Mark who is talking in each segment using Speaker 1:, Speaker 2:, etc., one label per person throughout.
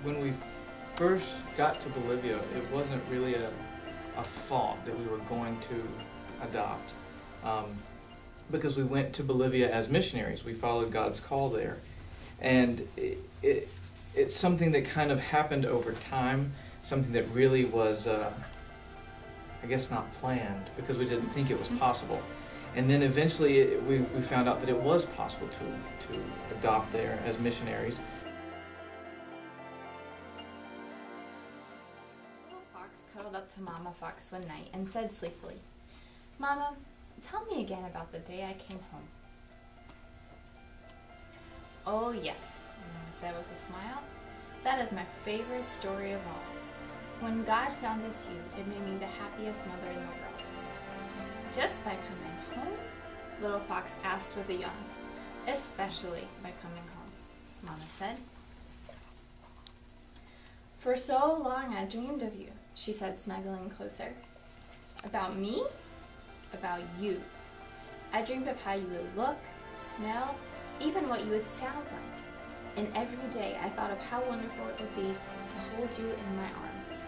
Speaker 1: when we first got to Bolivia, it wasn't really a thought that we were going to adopt, because we went to Bolivia as missionaries. We followed God's call there, and it's something that kind of happened over time, something that really was, I guess, not planned, because we didn't think it was possible. And then eventually we found out that it was possible to adopt there as missionaries.
Speaker 2: Little Fox cuddled up to Mama Fox one night and said sleepily, "Mama, tell me again about the day I came home." "Oh yes," Mama said with a smile. "That is my favorite story of all. When God found us you, it made me the happiest mother in the world." "Just by coming home?" Little Fox asked with a yawn. "Especially by coming home," Mama said. "For so long I dreamed of you," she said, snuggling closer. "About me?" "About you. I dreamed of how you would look, smell, even what you would sound like. And every day I thought of how wonderful it would be to hold you in my arms."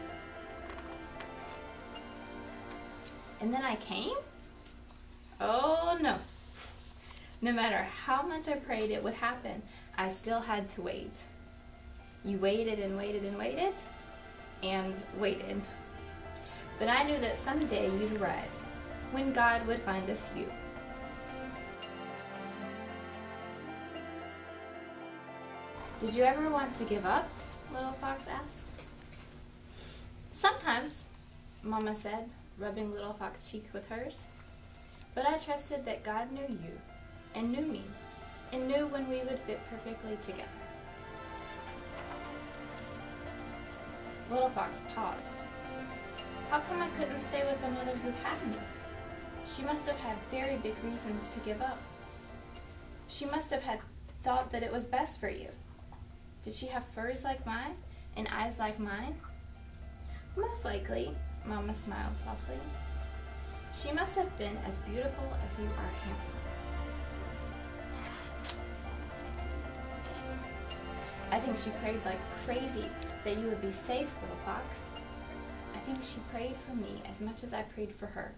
Speaker 2: "And then I came?" "Oh no. No matter how much I prayed it would happen, I still had to wait." "You waited and waited and waited and waited. But I knew that someday you'd arrive, when God would find us you." "Did you ever want to give up?" Little Fox asked. "Sometimes," Mama said, rubbing Little Fox's cheek with hers. "But I trusted that God knew you, and knew me, and knew when we would fit perfectly together." Little Fox paused. How come I couldn't stay with the mother who had me? She must have had very big reasons to give up. She must have had thought that it was best for you. Did she have furs like mine, and eyes like mine? "Most likely," Mama smiled softly. "She must have been as beautiful as you are handsome." "I think she prayed like crazy that you would be safe, Little Fox. I think she prayed for me as much as I prayed for her."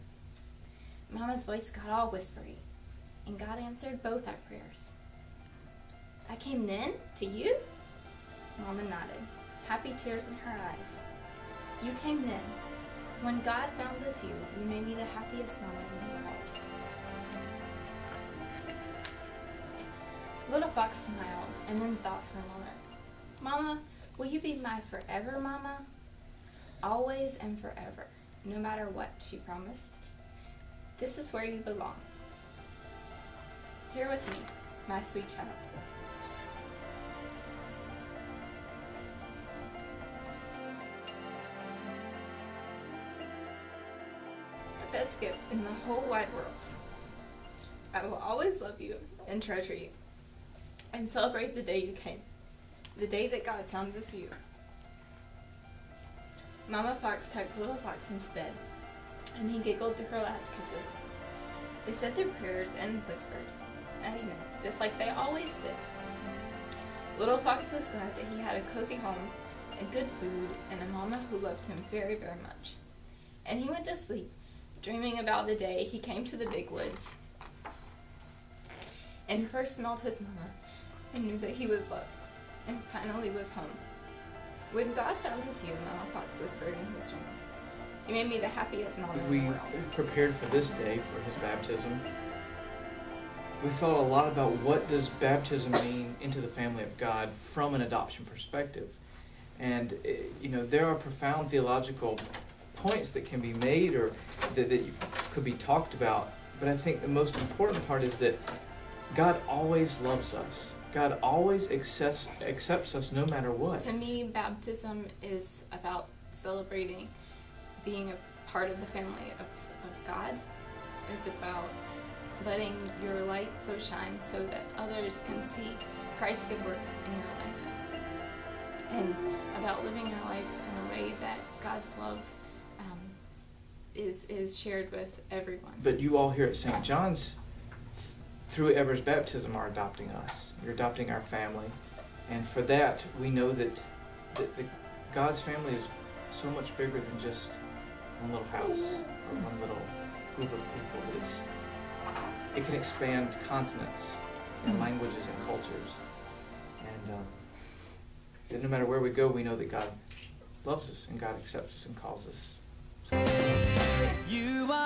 Speaker 2: Mama's voice got all whispery, and God answered both our prayers. "I came then to you?" Mama nodded, happy tears in her eyes. "You came then. When God found us you made me the happiest mama in the world." Little Fox smiled and then thought for a moment. "Mama, will you be my forever mama?" "Always and forever, no matter what," she promised. "This is where you belong. Here with me, my sweet child." The best gift in the whole wide world. I will always love you and treasure you, and celebrate the day you came, the day that God found us you. Mama Fox tucked Little Fox into bed, and he giggled through her last kisses. They said their prayers and whispered, amen, just like they always did. Little Fox was glad that he had a cozy home, and good food, and a mama who loved him very, very much. And he went to sleep, dreaming about the day he came to the big woods and first smelled his mama and knew that he was loved and finally was home. "When God found us you," Mama Fox whispered in his dreams, "you made me the happiest mama in the world."
Speaker 1: We prepared for this day, for his baptism. We thought a lot about what does baptism mean into the family of God from an adoption perspective. And there are profound theological points that can be made or that could be talked about. But I think the most important part is that God always loves us. God always accepts us no matter what.
Speaker 2: To me, baptism is about celebrating being a part of the family of God. It's about letting your light so shine so that others can see Christ's good works in your life. And about living your life in a way that God's love is shared with everyone.
Speaker 1: But you all here at St. John's, through Ever's baptism, are adopting us. You're adopting our family. And for that, we know that God's family is so much bigger than just one little house or one little group of people. It can expand continents and languages and cultures. And no matter where we go, we know that God loves us and God accepts us and calls us. So.
Speaker 3: You are